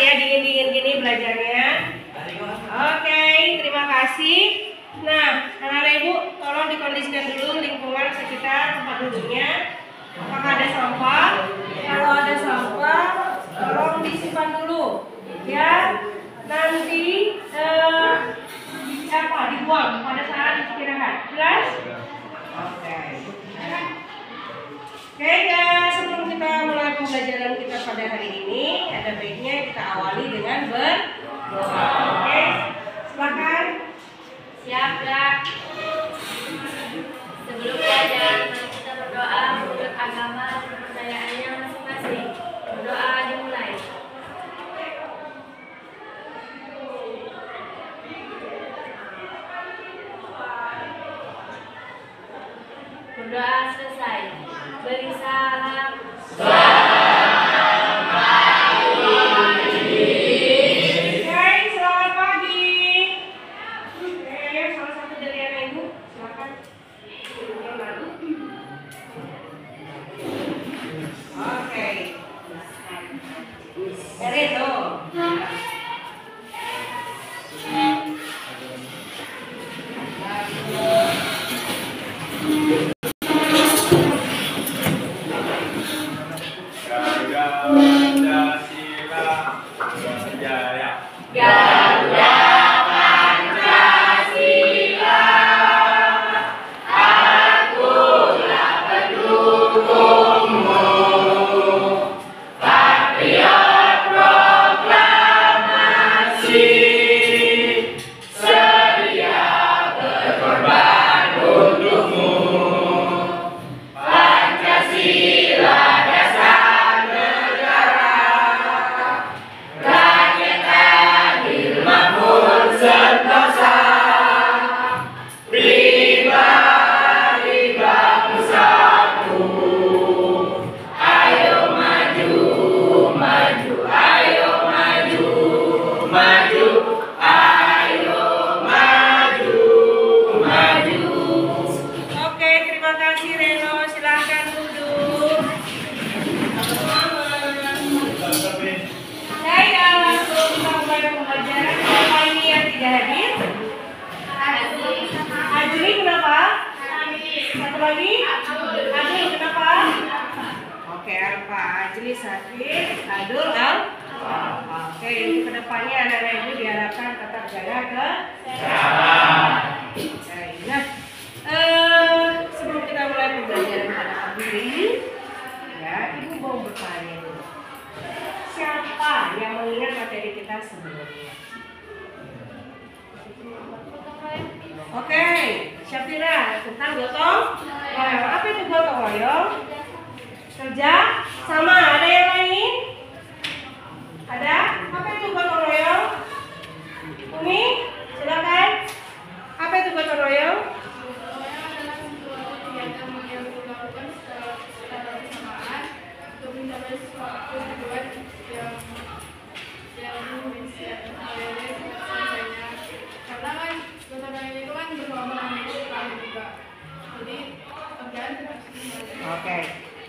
ya dingin-dingin gini belajarnya. Oke, terima kasih. Nah, anak-anak ibu tolong dikondisikan dulu lingkungan sekitar tempat duduknya. Apakah ada sampah? Kalau ada sampah, tolong disimpan dulu. Ya, nanti dibuang pada saat istirahat. Jelas? Oke. Oke guys, sebelum kita mulai pembelajaran kita pada hari ini, ada baiknya kita awali dengan berdoa. Oke, silakan. Siap, Kak. Sebelum belajar, mari kita berdoa menurut agama dan kepercayaannya masing-masing. Berdoa dimulai. Berdoa selesai. Beri salam.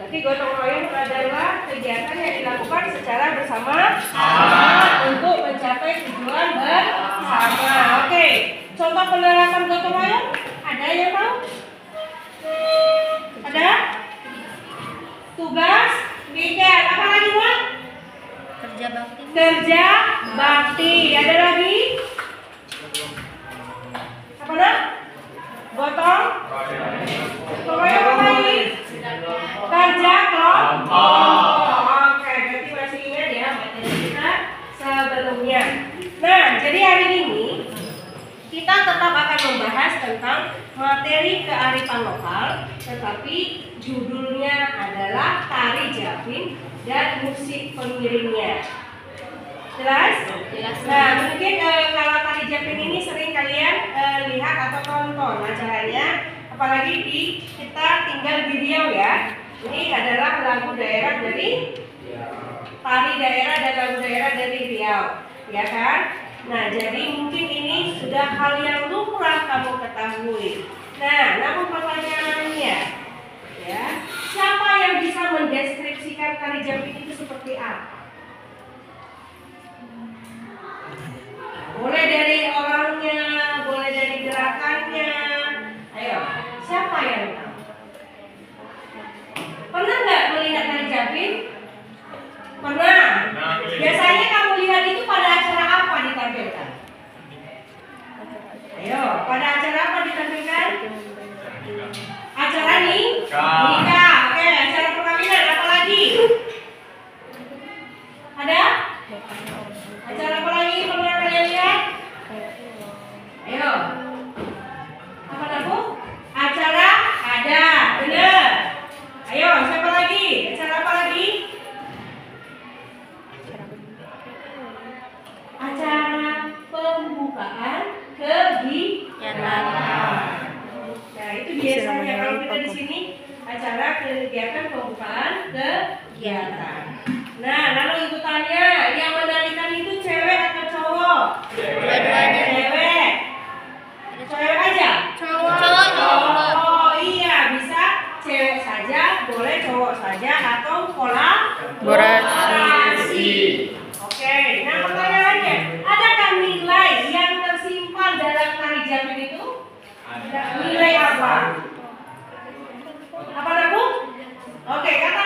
Berarti gotong royong adalah kegiatan yang dilakukan secara bersama untuk mencapai tujuan bersama. Oke, contoh penerapan gotong royong ada yang tahu? Ada? Tugas weekend. Apa lagi, Mak? Kerja bakti. Kerja bakti. Ada lagi? Apa nak? Gotong royong apa lagi? Kerja kelompok. Oke, berarti masih ingat ya materi kita sebelumnya. Nah, jadi hari ini kita tetap akan membahas tentang materi kearifan lokal, tetapi judulnya adalah tari Japin dan musik pengiringnya. Jelas? Jelas. Nah, mungkin kalau tari Japin ini sering kalian lihat atau tonton acaranya, apalagi di kita tinggal video ya. Ini adalah lagu daerah dari tari daerah dan lagu daerah dari Riau, ya kan? Nah, jadi mungkin ini sudah hal yang lumrah kamu ketahui. Nah, namun pertanyaannya, ya, siapa yang bisa mendeskripsikan tari Japin itu seperti apa? Acara apa lagi pernah kalian lihat? Ayo. Apa aku? Acara ada, benar. Ayo, siapa lagi? Acara apa lagi? Acara pembukaan kegiatan. Nah, itu biasanya kalau kita di sini acara kegiatan pembukaan kegiatan. Nah, lalu ibu tanya, yang menarikan itu cewek atau cowok? Dua-duanya. Cewek. Cewek aja? Cowok. Oh iya, bisa cewek saja, boleh cowok saja atau kolaborasi. Oke, nah pertanyaannya, adakah nilai yang tersimpan dalam tari Japin itu? Nilai apa? Apa aku? Oke, kata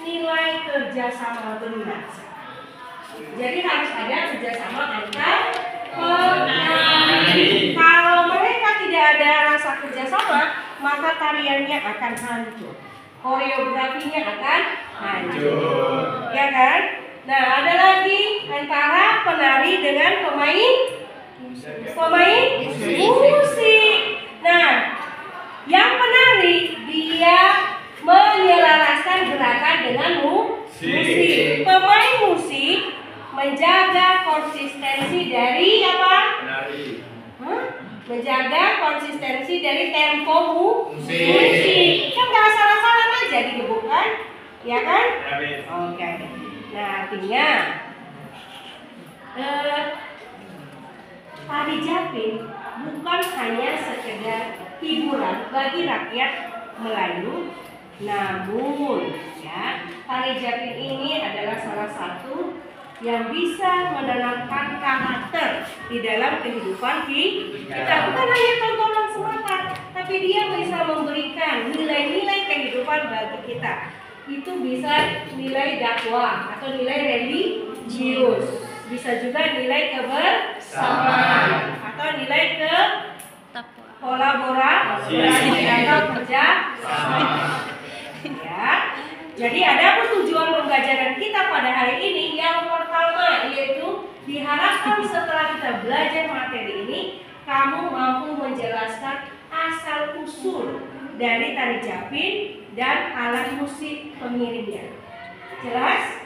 nilai kerjasama benar. Jadi harus ada kerjasama antar penari. Kalau mereka tidak ada rasa kerjasama, maka tariannya akan hancur, koreografinya akan hancur, ya kan? Nah, ada lagi antara penari dengan pemain musik. Nah, yang penari dia menyelaraskan gerakan dengan musik. Pemain musik menjaga konsistensi dari apa? Menjaga konsistensi dari tempo musik. Kan nggak salah-salah aja digebuk kan? Ya kan? Oke. Nah, artinya tari Japin bukan hanya sekedar hiburan bagi rakyat Melayu, namun ya, tari Japin ini adalah salah satu yang bisa menanamkan karakter di dalam kehidupan kita. Bukan hanya tontonan semata, tapi dia bisa memberikan nilai-nilai kehidupan bagi kita. Itu bisa nilai dakwah atau nilai religius, bisa juga nilai kebersamaan atau nilai kolaborasi atau kerja sama. Ya. Jadi ada tujuan pembelajaran kita pada hari ini. Yang pertama yaitu diharapkan setelah kita belajar materi ini, kamu mampu menjelaskan asal usul dari tari Japin dan alat musik pengiringnya. Jelas?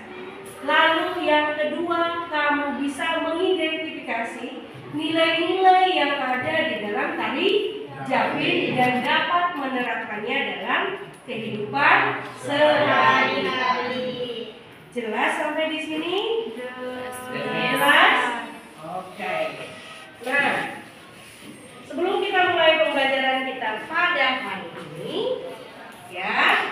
Lalu yang kedua, kamu bisa mengidentifikasi nilai-nilai yang ada di dalam tari Japin dan dapat menerapkannya dalam kehidupan sehari-hari. Jelas sampai di sini? Jelas? Oke. Nah, sebelum kita mulai pembelajaran kita pada hari ini, ya,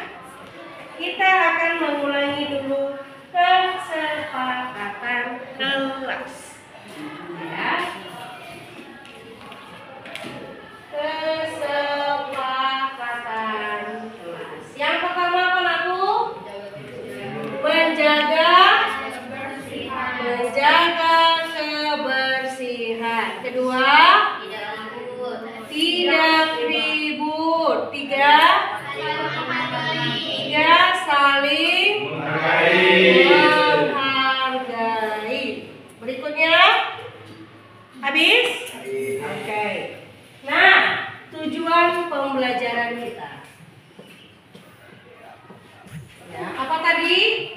kita akan mengulangi dulu kesepakatan kelas. Ya. Kesepakatan kelas. Yang pertama apa aku? Menjaga kebersihan. Kedua, tidak ribut. Tiga, saling menghargai. Berikutnya, habis? Oke. Nah, tujuan pembelajaran kita. Ya, apa tadi?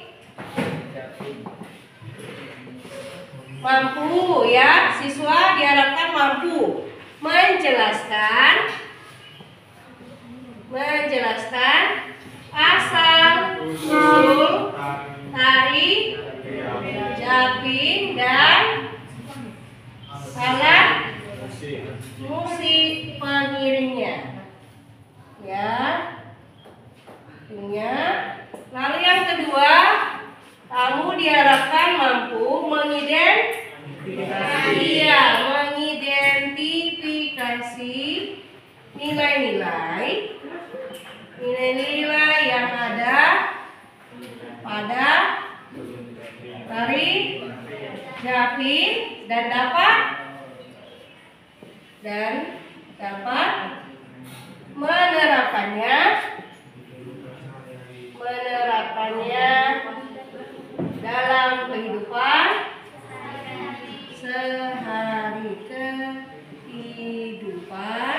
Mampu ya, siswa diharapkan mampu menjelaskan asal usul tari Japin dan alat musik pengiringnya. Ya. Lalu yang kedua, kamu diharapkan mampu mengidentifikasi nilai-nilai yang ada pada tari Japin dan dapat menerapkannya dalam kehidupan kehidupan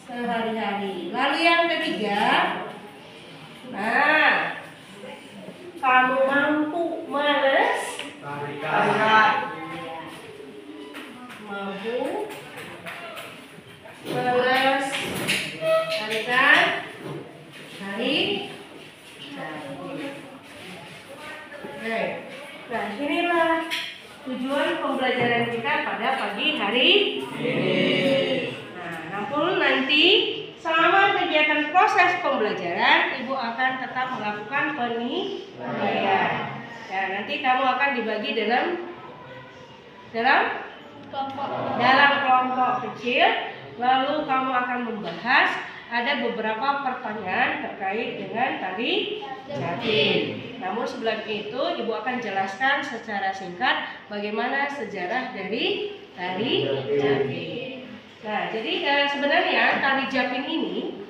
sehari-hari. Lalu yang ketiga, nah, kamu mampu melestarikan. Mampu melestarikan hari Japi. Oke. Nah, inilah tujuan pembelajaran kita pada pagi hari ini. Nah, namun nanti selama kegiatan proses pembelajaran, Ibu akan tetap melakukan penilaian. Ya, nanti kamu akan dibagi dalam kelompok kecil, lalu kamu akan membahas ada beberapa pertanyaan terkait dengan tari Japi. Namun sebelum itu Ibu akan jelaskan secara singkat bagaimana sejarah dari tari Japi. Nah, jadi sebenarnya tari Japin ini,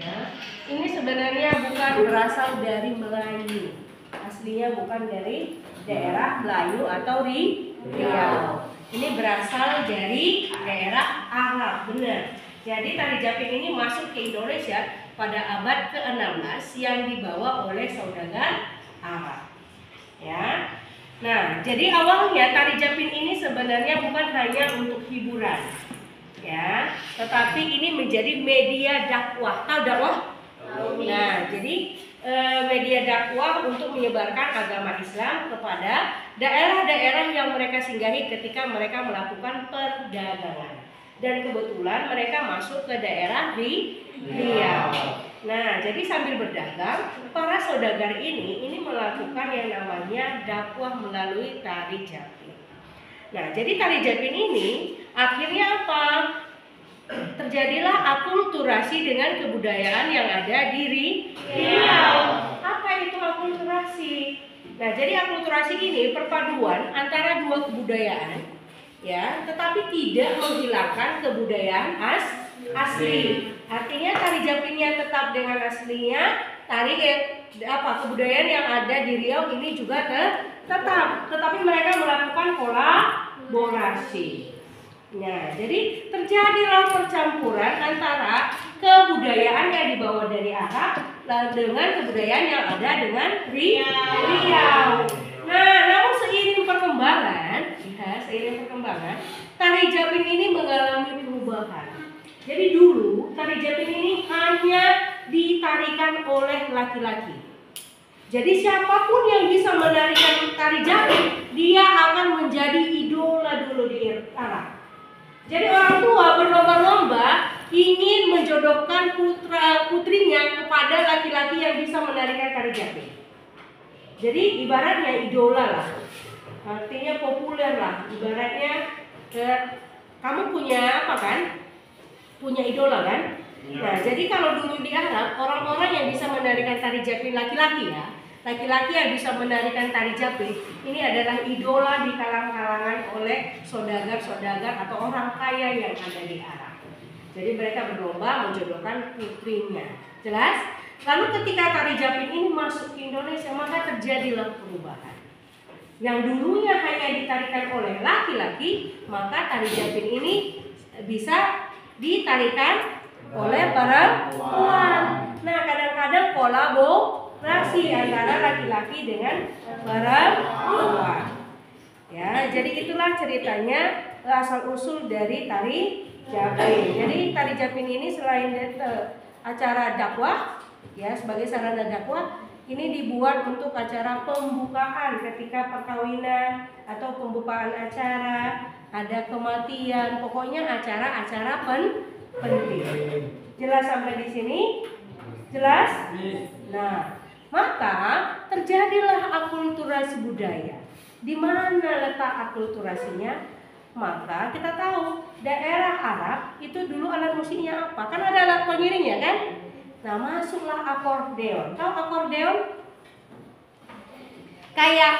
ya, ini sebenarnya bukan berasal dari Melayu. Aslinya bukan dari daerah Melayu atau Riau. Ini berasal dari daerah Arab, benar. Jadi tari Japin ini masuk ke Indonesia pada abad ke-16 yang dibawa oleh saudagar Arab. Ya. Nah, jadi awalnya tari Japin ini sebenarnya bukan hanya untuk hiburan. Ya, tetapi ini menjadi media dakwah. Tahu dakwah? Nah, jadi media dakwah untuk menyebarkan agama Islam kepada daerah-daerah yang mereka singgahi ketika mereka melakukan perdagangan. Dan kebetulan mereka masuk ke daerah Riau. Nah, jadi sambil berdagang, para saudagar ini melakukan yang namanya dakwah melalui tari Japi. Nah, jadi tari Japin ini akhirnya apa? Terjadilah akulturasi dengan kebudayaan yang ada di Riau. Apa itu akulturasi? Nah, jadi akulturasi ini perpaduan antara dua kebudayaan, ya, tetapi tidak menghilangkan kebudayaan asli. Artinya tari Japinnya tetap dengan aslinya, kebudayaan yang ada di Riau ini juga tetap, tetapi mereka melakukan kolaborasi. Nah, jadi terjadilah percampuran antara kebudayaan yang dibawa dari Arab dengan kebudayaan yang ada dengan Riau. Nah, namun seiring perkembangan, tari Japin ini mengalami perubahan. Jadi dulu tari Japin ini hanya ditarikan oleh laki-laki. Jadi siapapun yang bisa menarikan tari Japin, dia akan menjadi idola dulu di Arab. Jadi orang tua berlomba-lomba ingin menjodohkan putrinya kepada laki-laki yang bisa menarikan tari Japin. Jadi ibaratnya idola lah, artinya populer lah. Ibaratnya kamu punya apa kan? Punya idola kan? Nah, jadi kalau dulu di Arab, orang-orang yang bisa menarikan tari Japin laki-laki ya, laki-laki yang bisa menarikan tari Japin ini adalah idola di kalangan oleh saudagar-saudagar atau orang kaya yang ada di Arab. Jadi mereka berlomba menjodohkan putrinya. Jelas? Lalu ketika tari Japin ini masuk ke Indonesia, maka terjadilah perubahan. Yang dulunya hanya ditarikan oleh laki-laki, maka tari Japin ini bisa ditarikan oleh perempuan. Nah, kadang-kadang kolaborasi antara laki-laki dengan perempuan. Ya, jadi itulah ceritanya asal usul dari tari Japin. Jadi tari Japin ini selain acara dakwah, ya, sebagai sarana dakwah, ini dibuat untuk acara pembukaan ketika perkawinan atau pembukaan acara, ada kematian, pokoknya acara-acara penting. Jelas sampai di sini? Jelas? Nah, maka terjadilah akulturasi budaya. Di mana letak akulturasinya? Maka kita tahu daerah Arab itu dulu alat musiknya apa? Kan ada alat pengiringnya kan? Nah, masuklah akordeon. Tahu akordeon? Kayak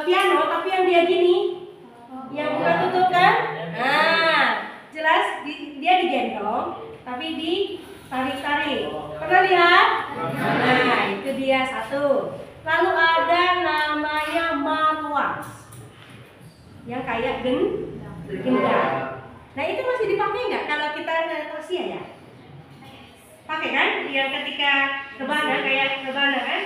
piano tapi yang dia gini, yang buka tutup kan? Nah, jelas dia digendong tapi ditarik-tarik. Pernah lihat? Nah, itu dia satu. Lalu ada namanya marwas. yang kayak gendang. Nah itu masih dipakai nggak kalau kita tasya ya? Pakai kan? Yang ketika rebana kayak rebana kan?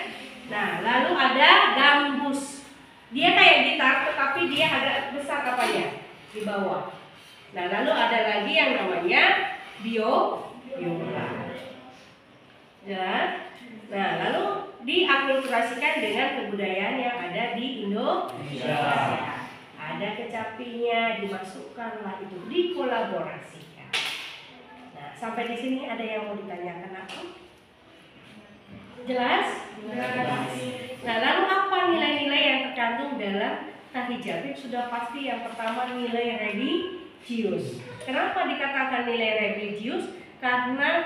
Nah lalu ada gambus. Dia kayak gitar tetapi dia agak besar kapalnya di bawah. Nah lalu ada lagi yang namanya biola. Ya. Nah lalu diakulturasikan dengan kebudayaan yang ada di Indonesia. Ada kecapinya, dimasukkanlah itu, dikolaborasikan. Nah sampai di sini ada yang mau ditanyakan apa? Jelas? Jelas. Nah lalu apa nilai-nilai yang terkandung dalam tari Japin? Sudah pasti yang pertama nilai religius. Kenapa dikatakan nilai religius? Karena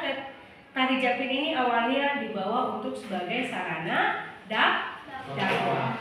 tari Japin ini awalnya dibawa untuk sebagai sarana dakwah.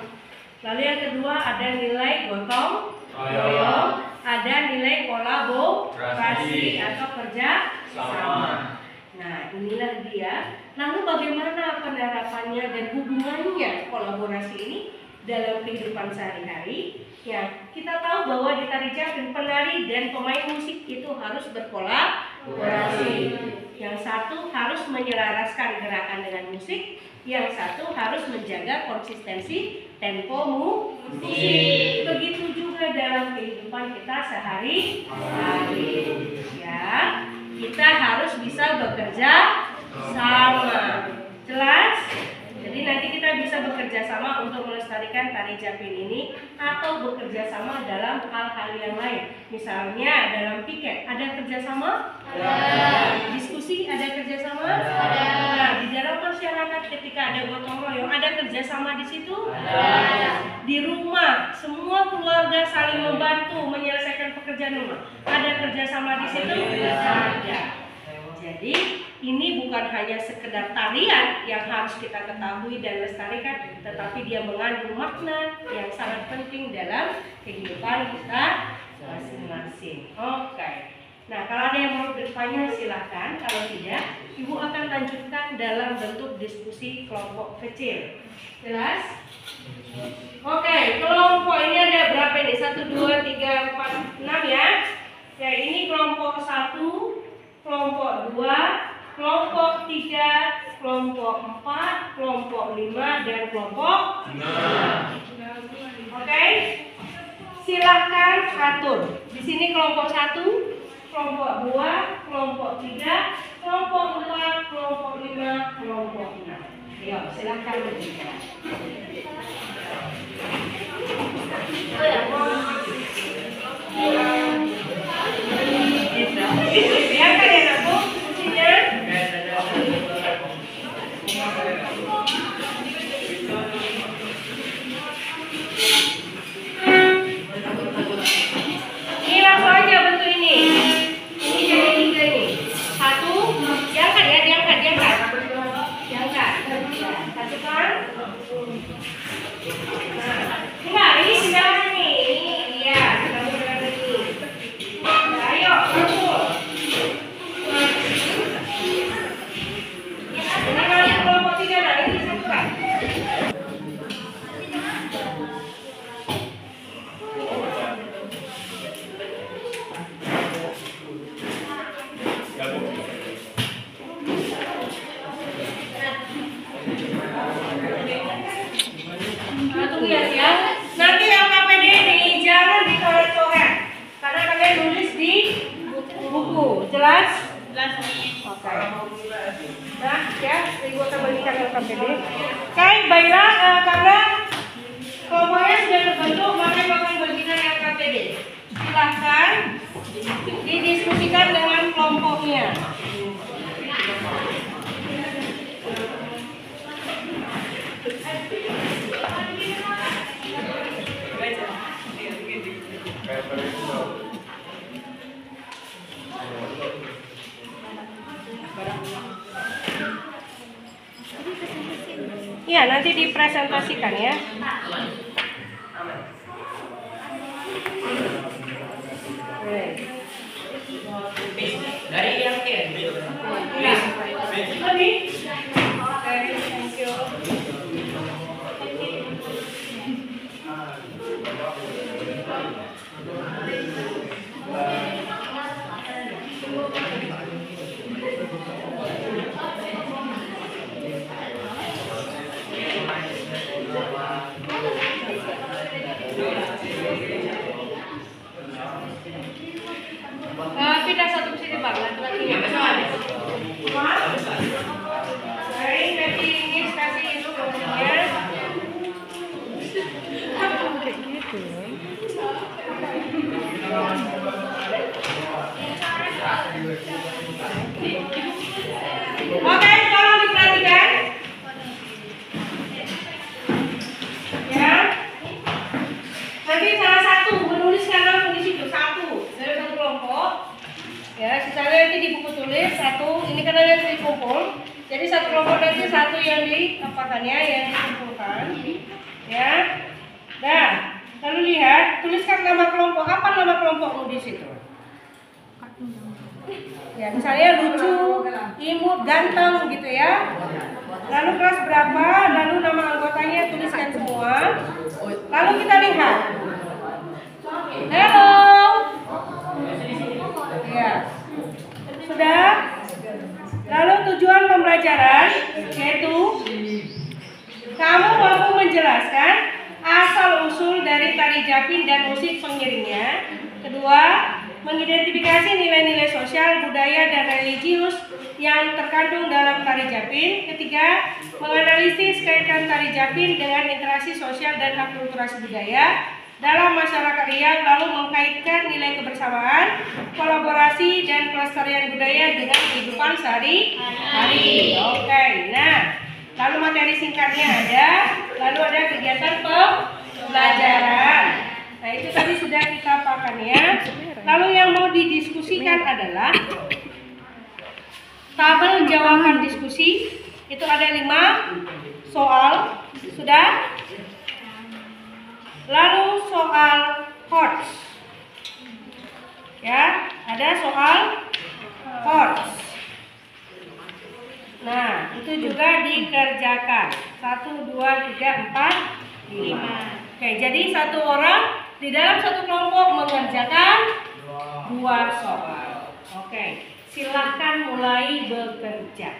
Lalu yang kedua ada nilai gotong royong, ada nilai kolaborasi atau kerja sama. Nah inilah dia. Lalu bagaimana penerapannya dan hubungannya kolaborasi ini dalam kehidupan sehari-hari? Ya, kita tahu bahwa di tari Japin penari dan pemain musik itu harus berkolaborasi. Yang satu harus menyelaraskan gerakan dengan musik, yang satu harus menjaga konsistensi tempo musik. Begitu juga dalam kehidupan kita sehari-hari. Ya, kita harus bisa bekerja sama. Jelas? Jadi nanti kita bisa bekerja sama untuk melestarikan tari Japin ini atau bekerja sama dalam hal-hal yang lain. Misalnya dalam piket ada kerjasama? Ada. Diskusi ada kerjasama? Ada. Nah, di dalam masyarakat ketika ada gotong royong ada kerjasama di situ? Ada. Di rumah semua keluarga saling membantu menyelesaikan pekerjaan rumah. Ada kerjasama di situ? Ada. Jadi ini bukan hanya sekedar tarian yang harus kita ketahui dan lestarikan, tetapi dia mengandung makna yang sangat penting dalam kehidupan kita masing-masing. Oke. Nah, kalau ada yang mau bertanya silahkan. Kalau tidak, Ibu akan lanjutkan dalam bentuk diskusi kelompok kecil. Jelas? Oke, kelompok ini ada berapa ini? 1, 2, 3, 4, 6 ya. Ya, ini kelompok 1, kelompok 2, kelompok 3, kelompok 4, kelompok 5, dan kelompok 6. Oke? Silahkan atur. Di sini kelompok 1, kelompok 2, kelompok 3, kelompok 4, kelompok 5, kelompok 6. Ayo, silahkan berbicara. Biarkan ya aku kuncinya. Ini langsung aja bentuk ini. Ini jadi 3 ini. 1, diangkat ya, diangkat. Satukan. Enggak, ini di dalam ini. Iya, kamu dalam ini. Nah, ayo, atur. Ini masuk kelompok 3, nah ini disatukan. Tunggu ya. Nanti yang KPD ini jangan dicoret-coret karena kalian nulis di buku. Jelas? Jelas nih. Oke. Nah, ya, Ibu akan berikan ke KPD. Oke, baiklah, karena kelompoknya sudah terbentuk, maka Ibu akan berikan ke KPD. Silahkan didiskusikan dengan kelompoknya. Ya, nanti dipresentasikan ya. Dari yang ke Thank you. Pindah satu ke sini Bang, laki-laki. Baik, nanti ini kasih itu ya. Oke, tolong diperhatikan. Ya. Nanti salah satu menuliskan nama di situ satu dari satu kelompok. Ya, sisanya nanti di buku tulis satu. Ini karena nanti dikumpul. Jadi satu kelompok nanti satu yang diapakannya, yang dikumpulkan. Ya. Nah, lalu lihat, tuliskan nama kelompok. Apa nama kelompokmu di situ? Ya, misalnya lucu, imut, ganteng gitu ya. Lalu kelas berapa, lalu nama anggotanya tuliskan semua. Lalu kita lihat. Halo. Ya. Sudah? Lalu tujuan pembelajaran yaitu kamu mampu menjelaskan asal-usul dari tari Japin dan musik pengiringnya. Kedua, mengidentifikasi nilai-nilai sosial, budaya, dan religius yang terkandung dalam tari Japin. Ketiga, menganalisis kaitan tari Japin dengan interaksi sosial dan akulturasi budaya dalam masyarakat Riau, lalu mengkaitkan nilai kebersamaan, kolaborasi, dan pelestarian budaya dengan kehidupan sehari-hari. Oke, nah, lalu materi singkatnya ada, lalu ada kegiatan pembelajaran. Nah, itu tadi sudah kita pakai ya. Lalu yang mau didiskusikan adalah tabel jawaban diskusi. Itu ada 5 soal. Sudah? Lalu soal HOTS. Ya, ada soal HOTS. Nah, itu juga dikerjakan. 1, 2, 3, 4, 5. Oke, jadi satu orang di dalam satu kelompok mengerjakan 2 soal. Oke, silahkan mulai bekerja.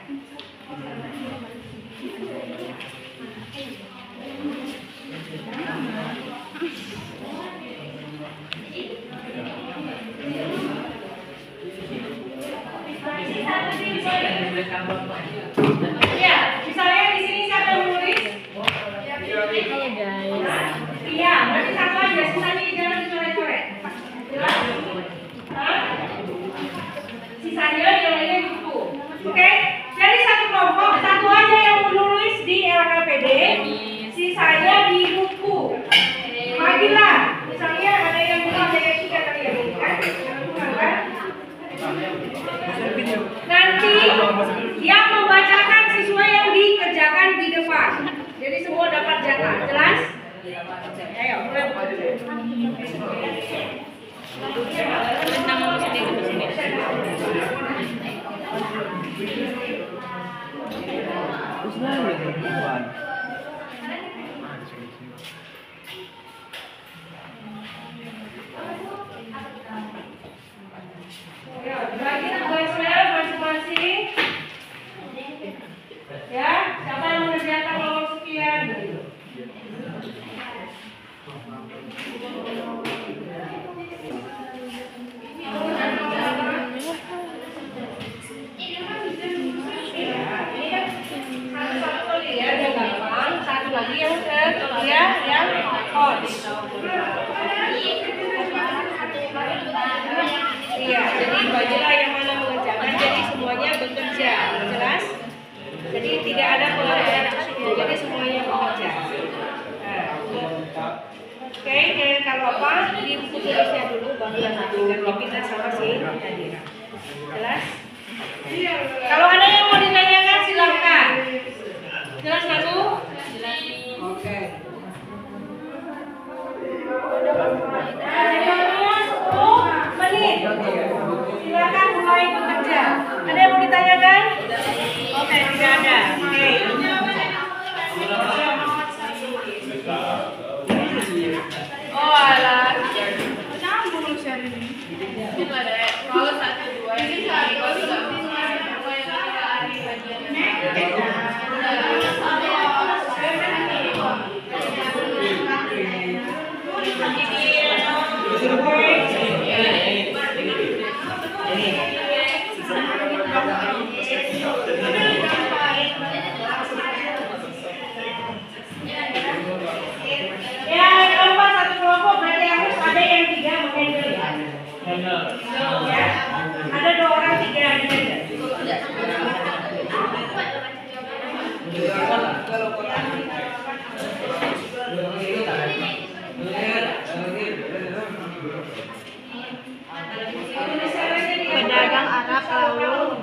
Ya, misalnya di sini siapa yang menulis? Iya, berarti satu aja, sisanya jangan dicoret-coret. Jelas? Sisanya yang lainnya di buku. Oke, jadi satu kelompok, satu aja yang menulis di LKPD, sisanya di buku. Bagilah, misalnya ada yang kurang, ada yang tiga tadi yang ini kan? Nanti yang membacakan siswa yang dikerjakan di depan. Jadi semua dapat jatah, jelas? Ayo, mulai bekerja. Bagi tugasnya masing-masing. Ya, siapa yang mengerjakan nomor sekian? Satu lagi yang ketiga yang HOTS. Iya, jadi bagilah yang mana mengerjakan, jadi semuanya bekerja, jelas? Jadi tidak ada pengerjaan aktif, jadi semuanya bekerja. Nah, oke, kalau apa di buku tulisnya dulu, baru nanti dipindah sama si Nadira. Jelas? Kalau ada yang mau ditanyakan silakan. Jelas nggak Bu? Jelas. Oke. Jadi waktunya 10 menit. Silakan mulai bekerja. Ada yang mau ditanyakan? Oke, tidak ada. Oke. Itu ada kalau 1, 2 ini kalau 3 bisa apa yang kita hari Yang keempat satu kelompok berarti harus ada yang 3 menghandle ya. Ya. Ada 2 orang 3 yang handle. pedagang Arab lalu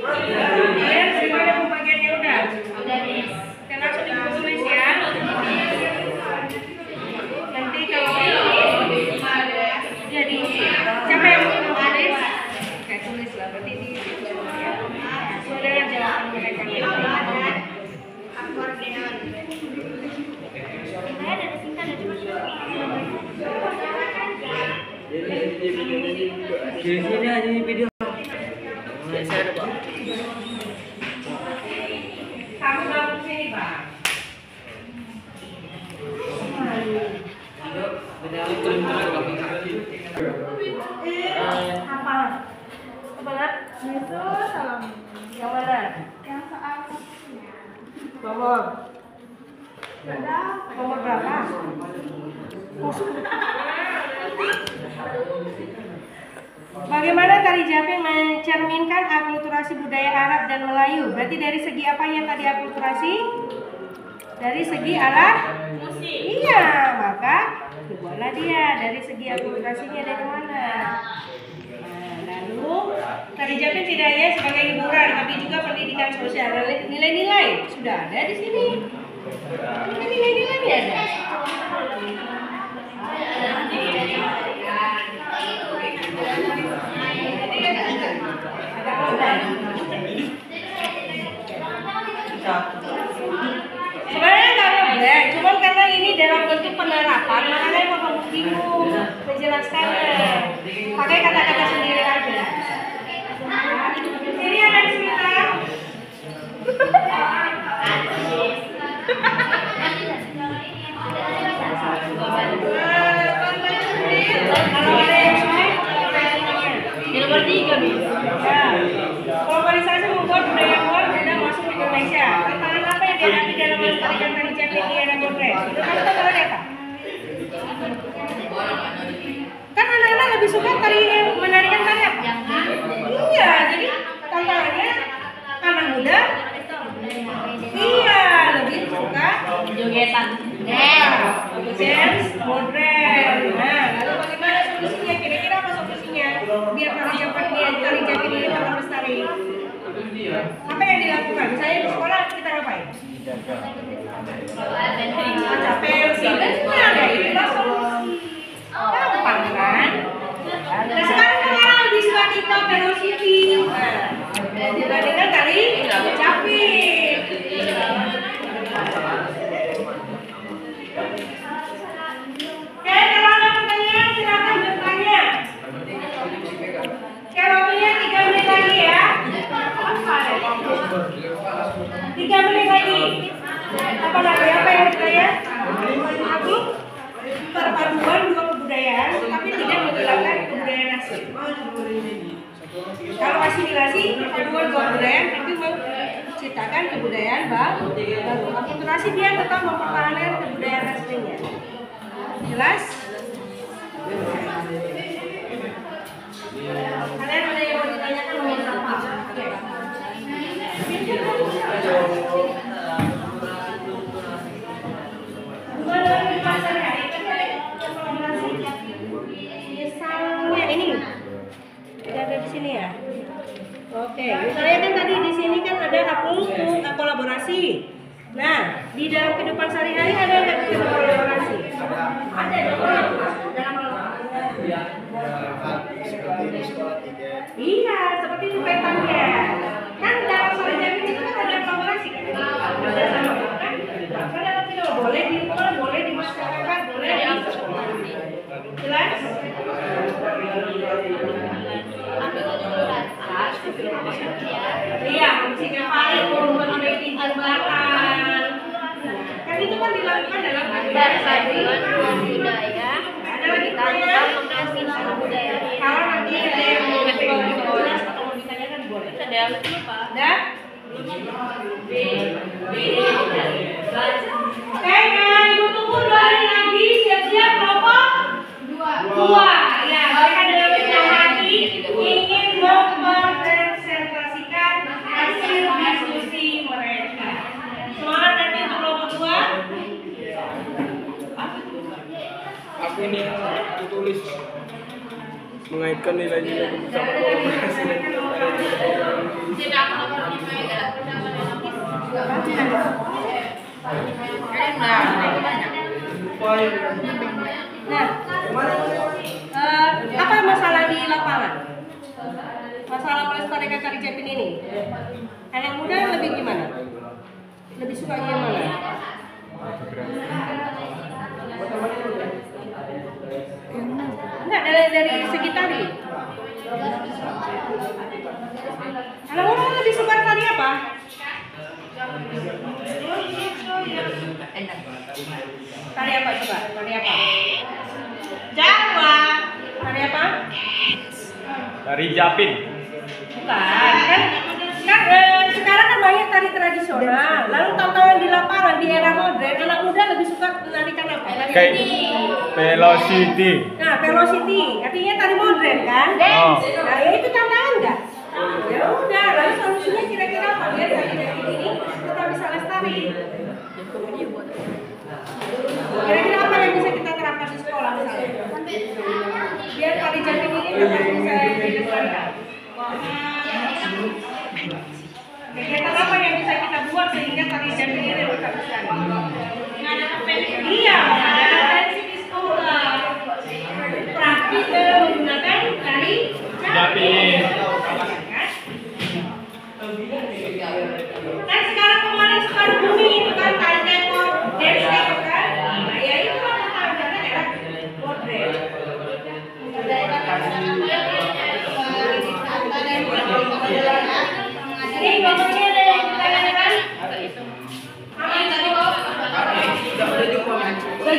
Kalian gimana pembagiannya udah? Kita langsung ditulis ya. Nanti kalau jadi siapa yang mau Aris? Oke, tulis lah. Berarti di ya. Saudara jawaban mereka. Di sini aja di video. Saya ada, Pak. Kamu gabung sini, Bang. Apa? Kebelat? Yesus, salam. Yang mana? yang soal Nomor. Nomor berapa? Bagaimana tari Japing mencerminkan akulturasi budaya Arab dan Melayu? Berarti dari segi apanya tadi akulturasi? Dari segi alat musik. Iya, maka dibuatlah dia dari segi akulturasinya dari mana? Nah, lalu tari Japing tidak hanya sebagai hiburan, tapi juga pendidikan sosial. Nilai-nilai sudah ada di sini. Ini nilai-nilainya ada. Sebenarnya nggak boleh, cuma karena ini dalam bentuk penerapan, makanya mau bingung menjelaskannya. Pakai kata-kata sendiri aja. Ini ada cerita. Kalau ada yang sulit, di nomor 3 nih. ya. Globalisasi membuat budaya luar tidak masuk ke Indonesia. Tantangan apa yang dihadapi dalam melestarikan tari Japing di era modern? Itu kan kita tahu ya, Pak? Kan anak-anak lebih suka tari yang menarikan tari apa? Iya, jadi tantangannya anak muda. Iya, lebih suka Jogetan. dance modern. Nah, lalu bagaimana solusinya? Kira-kira apa solusinya? Biar tari Japing ini tetap lestari. Apa yang dilakukan? Saya di sekolah kita ngapain? Baca pensi kan semua ada. Itulah solusi. Gampang kan? Nah, sekarang kan lebih suka kita velocity. Nah, dibandingkan tari Japing. Oke, kalau ada pertanyaan silakan bertanya. Oke, waktunya 3 menit lagi ya. 3 menit lagi. Apa lagi? Apa yang bertanya? Aku perpaduan 2 kebudayaan, tapi tidak menghilangkan kebudayaan asli. Kalau asimilasi, perpaduan 2 kebudayaan, tapi menciptakan kebudayaan baru. Akulturasi dia tetap mempertahankan kebudayaan aslinya. Jelas? Kalian ada yang mau ditanyakan nomor berapa? Oke. Gimana di pasar hari kehidupan sehari-hari ada nggak bikin kolaborasi? Ada dong. Dalam seperti di sekolah tiga. iya, seperti itu kaitannya. Kan dalam soal jamin itu kan ada kolaborasi kan? Ada sama kan? Kan dalam video boleh di rumah, boleh di masyarakat, boleh di jelas? Iya, musiknya paling membuat bikin jembatan. Kan itu kan dilakukan dalam Persatuan budaya. ada lagi Tentang memperhatikan budaya. kalau nanti ada yang mau jelas atau mau ditanyakan boleh. Ada yang lupa. Dah? Ibu tunggu 2 hari lagi, siap-siap kelompok? Dua. Ya, mereka dengan senang hati ingin mempresentasikan hasil diskusi mereka. Semangat nanti untuk kelompok 2. Aku ini yang ditulis mengaitkan nilai-nilai bersama kolaborasi. Nah, apa masalah di lapangan? Masalah melestarikan tari Japin ini? Anak muda lebih gimana? Lebih suka gimana? Enggak, dari segi tari. Anak muda lebih suka tari apa? Tari apa coba? Tari apa? Jawab. Tari apa? Dari Japin. Bukan. Kan sekarang kan banyak tari tradisional. Lalu tantangan di lapangan di era modern, anak muda lebih suka menarikan apa? Kayak velocity. Nah, velocity. Artinya tari modern kan? Oh. Nah, ya itu tantangan enggak? Ya udah, lalu solusinya kira-kira apa? Biar tari Japin ini tetap bisa lestari. Kira-kira apa yang bisa kita terapkan di sekolah misalnya? Biar tari Japin ini tetap bisa dilestarikan. Kegiatan apa yang bisa kita buat sehingga tari Japin ini tetap lestari? Iya, ada pensi di sekolah. Praktis menggunakan tari Japin. Kan sekarang kemarin sekarang booming itu kan tari tekor, dance tekor kan? Nah, ya itu kan tantangan era modern. Ini ngomongnya deh, tanyakan. Udah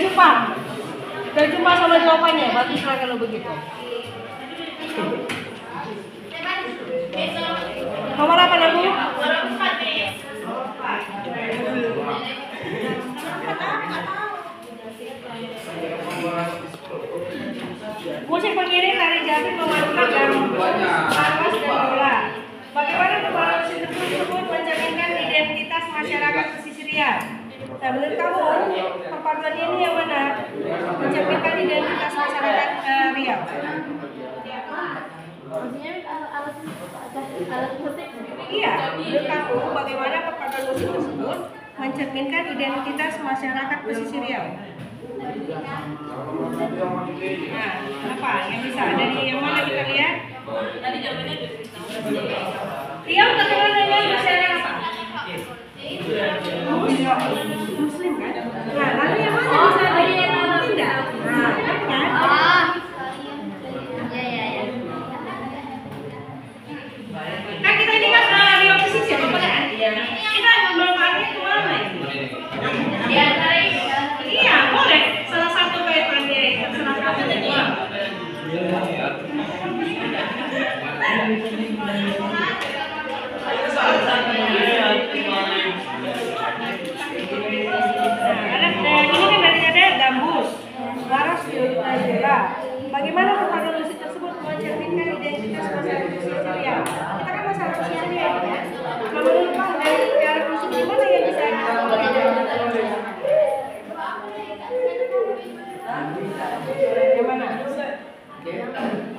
jumpa sama jawabannya, baguslah kalau begitu. Nomor apa lagu? Musik pengiring tari Japin memadukan garum, laras dan bola. Bagaimana kolaborasi tersebut mencerminkan identitas masyarakat pesisir Riau? Nah, menurut kamu perpaduan ini yang mana mencerminkan identitas masyarakat Riau? Alat musik. Iya, menurut kamu bagaimana perpaduan musik tersebut mencerminkan identitas masyarakat pesisir Riau? Nah, apa yang bisa dari yang mana kita lihat? Tadi jawabannya Riau terkenal dengan masyarakat apa? Muslim kan? Nah, lalu yang mana bisa tidak? Nah, kan? Kan kita ini kan Riau pesisir, kan? Kita memanfaatnya kemana ini? Iya, boleh. Salah satu kaitannya, salah satu kedua. Ini kan ada gambus, laras, bola. Bagaimana perpaduan musik tersebut mencerminkan identitas masyarakat pesisir Riau? Kita kan masyarakat pesisir Riau, ya. Nah, menurut kamu dari cara musik gimana yang bisa kita yang mana?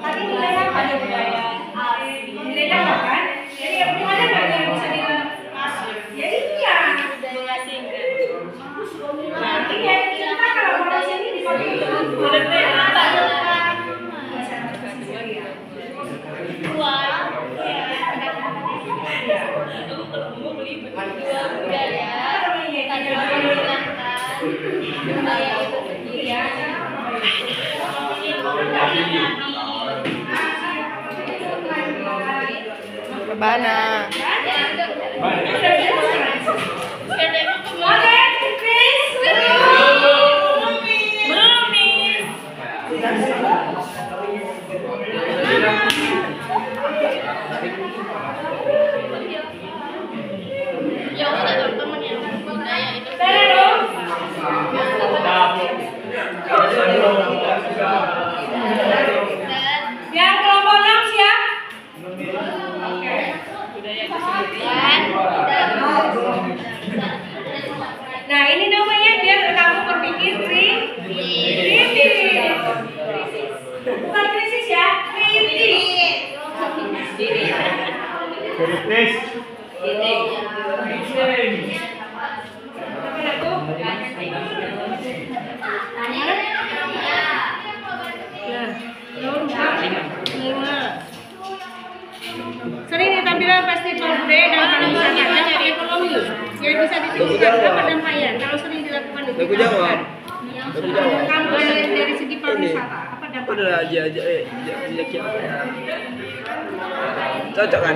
Tadi nilai apa dia budaya? Nilai apa kan? Jadi yang penting ada nggak yang bisa dilepas? Ya iya. Budaya singkat. Nanti ya kita kalau mau sini di sini boleh Rebana. Oke, Chris. Belum, Miss. Ya udah teman-teman yang budaya itu. Sana dong. Yang kelompok 6 siap? Oke. Nah, ini namanya biar kamu berpikir kritis. Bukan krisis ya, kritis. Kritis. Apa itu? Sering ditampilkan festival budaya dan pariwisata dari ekonomi yang bisa ditinggikan kedamaian kalau sering dilakukan itu. Aku jawab. Kampanye dari segi pariwisata apa dampak? Udah aja cocok kan?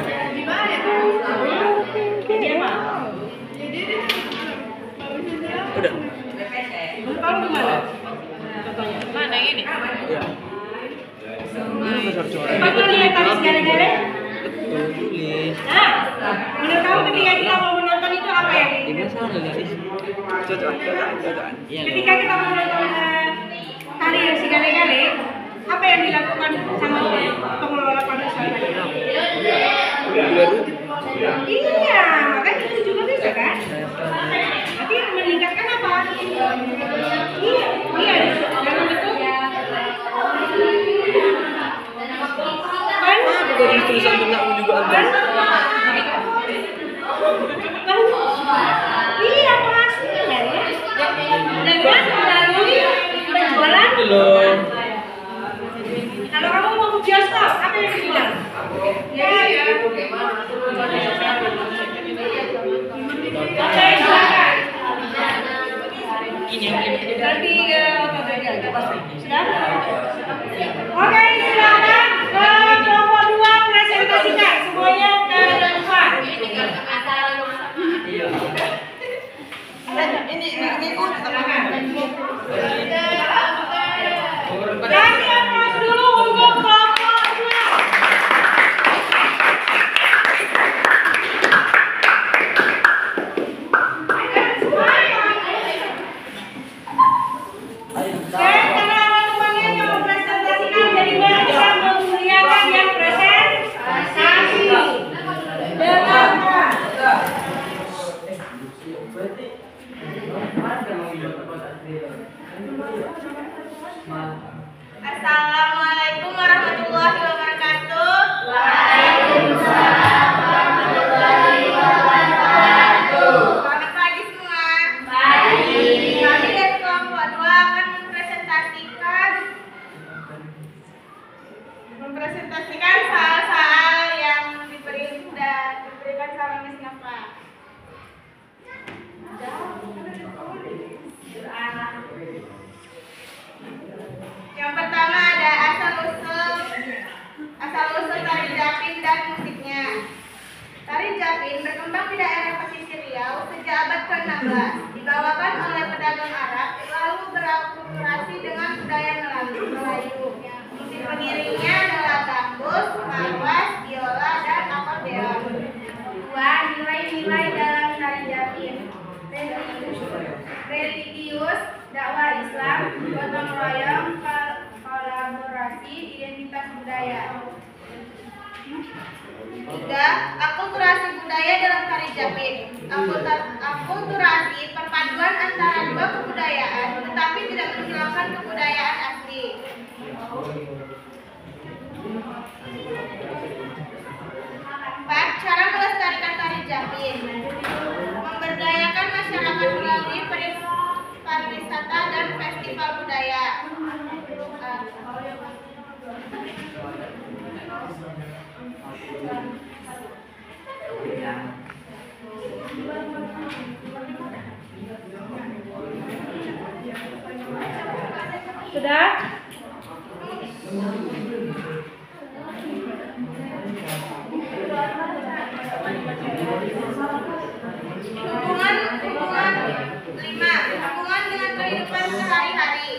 Ini apa? Udah. Kamu gimana? Contohnya. Mana yang ini? Iya. Kamu lihat tadi segala-gala? Betul, tulis. Nah, menurut kamu ketika kita mau menonton itu apa yang Ini salah guys. Cocok. Iya. ketika kita mau menonton tari yang segala-gala, apa yang dilakukan sama pengelola pariwisata? Iya, makanya itu juga bisa kan? Tapi meningkatkan apa? Iya, dalam bentuk Dari tulisan benakmu juga ada. Iya, pastinya ya. Dengan melalui penjualan. Belum. Kalau kamu mau ke bioskop, apa yang dijual? Ya. Oke, silakan. Berarti sudah? Oke, silakan ke kelompok 2 presentasikan semuanya ke depan. Kasih aplaus dulu untuk kelompok 2. Oke, karena teman-teman yang mempresentasikan, jadi mari kita memuliakan yang presentasi. Dengarkan. Assalamualaikum warahmatullahi wabarakatuh. Selamat pagi semua. Kami dari kelompok 2 akan mempresentasikan soal-soal yang diberikan sama Miss Nafa. Yang pertama ada asal-usul tari Japin dan musiknya. Tari Japin berkembang di daerah pesisir Riau sejak abad ke-16. Dibawakan oleh pedagang Arab, lalu berakulturasi dengan budaya Melayu. Musik pengiringnya adalah gambus, marwas, biola, dan akordeon. 2. Nilai-nilai dalam tari Japin. Religius, dakwah Islam, gotong royong, kolaborasi, identitas budaya. 3. Akulturasi budaya dalam tari Japin. Akulturasi perpaduan antara dua kebudayaan, tetapi tidak menghilangkan kebudayaan asli. 4. Cara melestarikan tari Japin. Memberdayakan masyarakat melalui Sudah? Hubungan 5. Hubungan dengan kehidupan sehari-hari.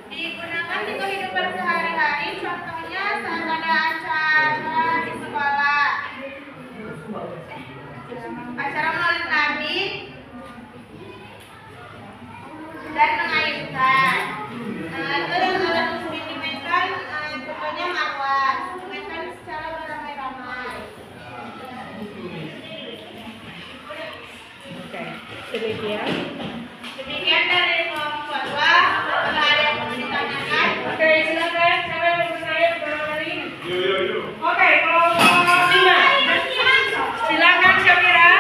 Digunakan di kehidupan sehari-hari, contohnya saat ada acara di sekolah, acara maulid Nabi, dan mengaitkan. Itu yang alat muslim dimainkan, contohnya marwah, dimainkan secara beramai-ramai. Oke, demikian. Demikian dari kelompok 2. Apakah ada yang mau ditanyakan? Oke, silakan. Siapa yang mau bertanya pertama kali? Oke, kelompok 5. Silakan Syafira.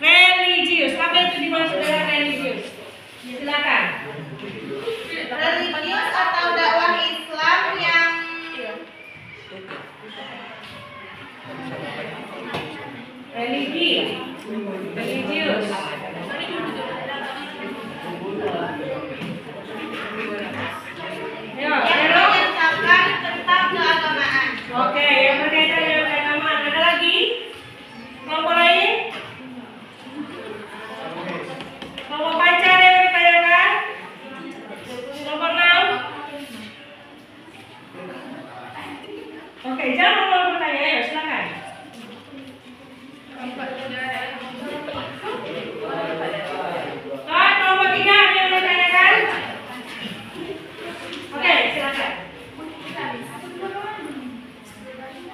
Religius. Apa itu dimaksud dengan religius? Silakan. Religius atau dakwah Islam yang Religi. Religius. Ya, menyatakan tentang keagamaan. oke, yang berkaitan dengan keagamaan. Ada lagi? Kelompok lain? Kelompok panca ada yang ditanyakan? Kelompok 6? Oke, jangan mau bertanya, ayo silakan. Kelompok 3 ada yang bertanyakan? Oke, silakan.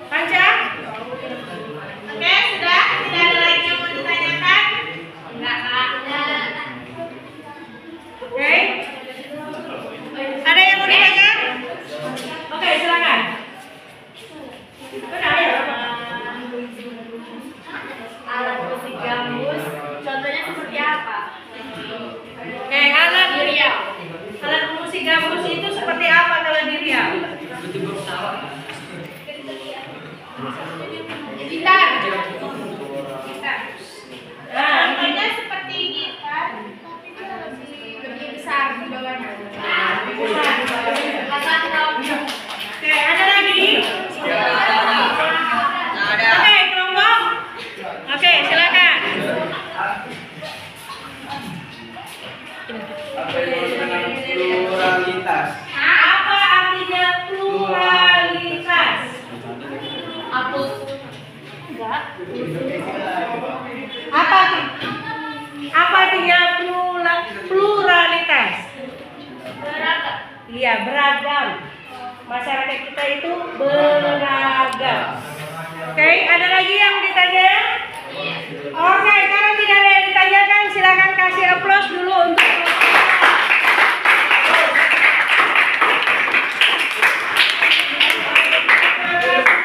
Panca? Oke, sudah? Tidak ada lagi yang mau ditanyakan? Oke. Ada yang mau ditanya? Oke, silakan. Benar ya? Alat musik gambus, contohnya seperti apa? Oke, alat musik gambus itu seperti apa kalau di Riau? Gitar. Nah, Contohnya seperti gitar, tapi dia lebih besar di bawahnya. oke, ada lagi? Oke, kelompok. Oke, silakan. Pluralitas. Apa artinya pluralitas? Apa artinya pluralitas? Iya, beragam. Masyarakat kita itu beragam. Oke, ada lagi yang mau ditanya? Oke, karena tidak ada yang ditanyakan, silakan kasih aplaus dulu untuk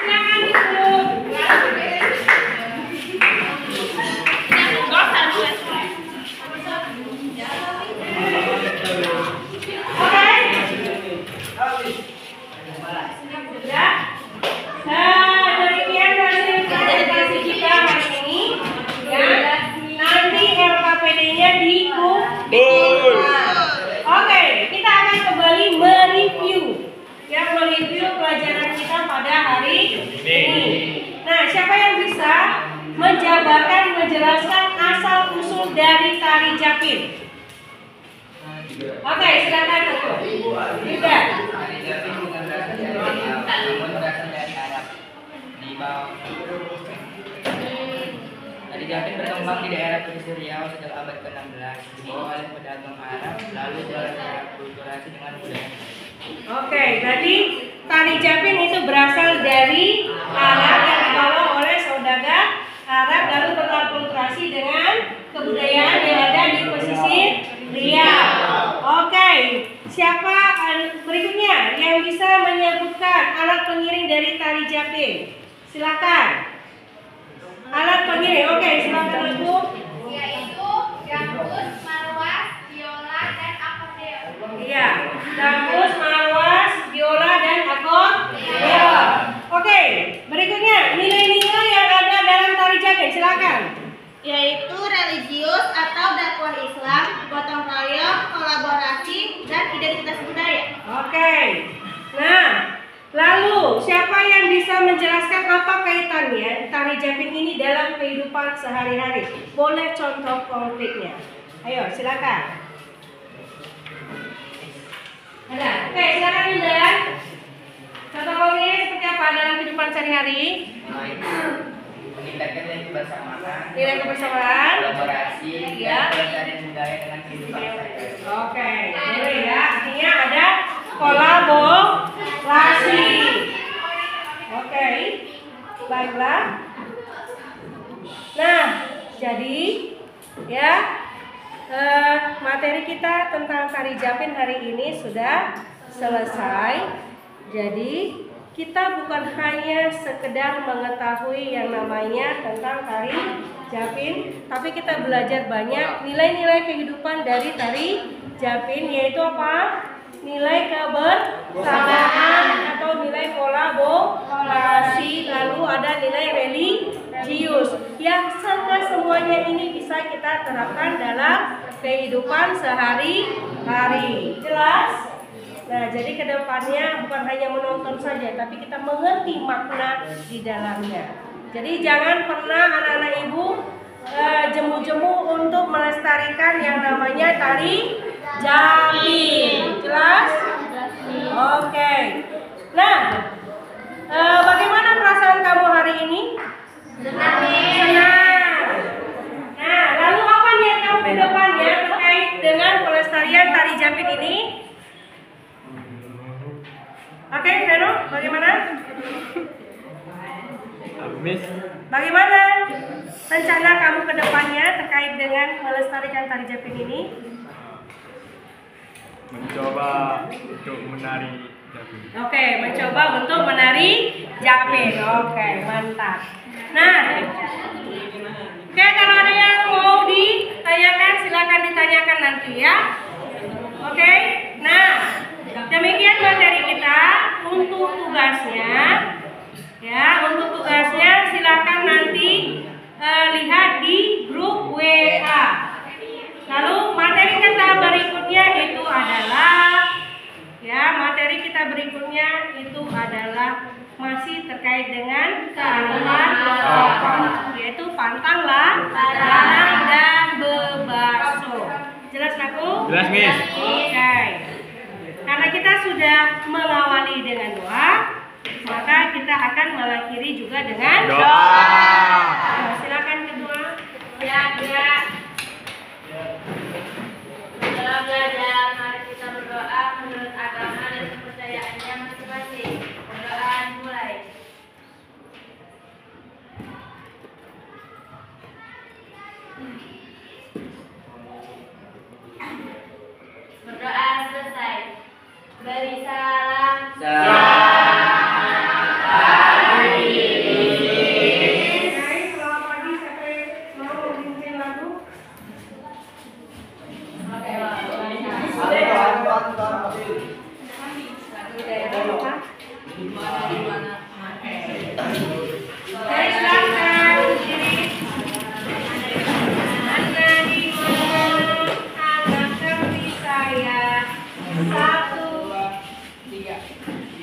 silakan duduk. Oke. Sudah. Nah, demikian hasil presentasi kita hari ini. Ya, nanti LKPD-nya diikuti. Oke, kita akan kembali mereview. Ya, mereview pelajaran kita pada hari ini. Nah, siapa yang bisa menjabarkan, menjelaskan asal usul dari tari Japin? Oke, silakan Koko. Yuda. Tari Japin berkembang di daerah pesisir Riau sejak abad ke-16, dibawa oleh pedagang Arab, lalu berkulturasi dengan budaya. Oke, jadi tari Japin itu berasal dari Arab yang dibawa oleh saudagar Arab lalu berkulturasi dengan kebudayaan yang ada di pesisir Riau. Oke, siapa berikutnya yang bisa menyebutkan alat pengiring dari tari Japin? Silakan. Alat pengiring. Oke, silakan Ibu. Yaitu gambus, marwas, biola, dan akordeon. Iya, gambus, marwas, biola, dan akordeon. Oke, berikutnya nilai-nilai yang ada dalam tari Japin. Silakan. Yaitu religius atau dakwah Islam, gotong royong, kolaborasi, dan identitas budaya. Oke. Nah, lalu siapa yang bisa menjelaskan apa kaitannya tari Japin ini dalam kehidupan sehari-hari? Boleh contoh konkretnya. Ayo, silakan. Ada. Oke, silakan Linda. Contoh konkretnya seperti apa dalam kehidupan sehari-hari? Meningkatkan nilai kebersamaan, Nilai kebersamaan. kolaborasi, Ya. dan pelestarian budaya dengan kehidupan sehari-hari. Oke, boleh ya. Artinya ada kolaborasi. Oke, baiklah. Nah, jadi ya materi kita tentang tari Japin hari ini sudah selesai. Jadi kita bukan hanya sekedar mengetahui yang namanya tentang tari Japin, tapi kita belajar banyak nilai-nilai kehidupan dari tari Japin, yaitu apa? Nilai kebersamaan atau nilai kolaborasi, lalu ada nilai religius yang semuanya ini bisa kita terapkan dalam kehidupan sehari-hari. Jelas? Nah, jadi kedepannya bukan hanya menonton saja, tapi kita mengerti makna di dalamnya. Jadi jangan pernah anak-anak ibu jemu-jemu untuk melestarikan yang namanya tari Japin. Jelas? Oke. Nah, bagaimana perasaan kamu hari ini? Senang. Nah, lalu apa niat kamu ke depannya terkait dengan pelestarian tari Japin ini? Oke, Reno, bagaimana? Bagaimana rencana kamu ke depannya terkait dengan melestarikan tari Japin ini? Mencoba untuk menari Japin. Oke, mencoba untuk menari Japin. Oke, mantap. Nah, oke, kalau ada yang mau ditanyakan, silakan ditanyakan nanti ya. Oke, nah, demikian materi kita. Untuk tugasnya, ya, untuk tugasnya silakan nanti lihat di grup WA. Lalu materi kita berikutnya itu adalah, ya, materi kita berikutnya itu adalah masih terkait dengan kearifan, yaitu pantang larang dan bebaso. Jelas aku? Jelas, Miss. Oke. Karena kita sudah mengawali dengan doa, maka kita akan mengakhiri juga dengan Doa. Nah, silakan kedua. Ya. Dalam belajar, mari kita berdoa menurut agama dan kepercayaannya masing-masing. Berdoa mulai. Berdoa selesai. Beri salam. Guys, selamat pagi. Siapa yang mau memimpin lagu? Guys, silakan berdiri. Anda dimohon anak seperti saya. 1, 3.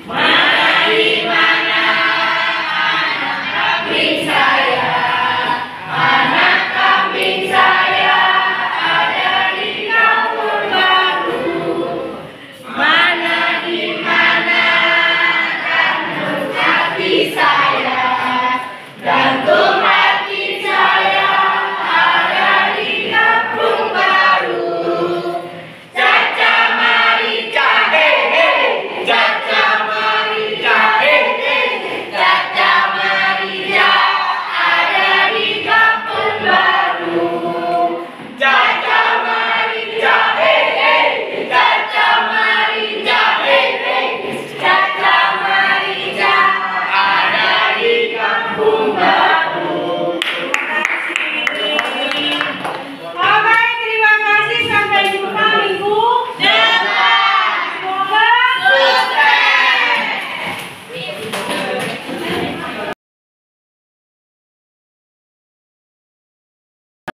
Mana di mana kan bisa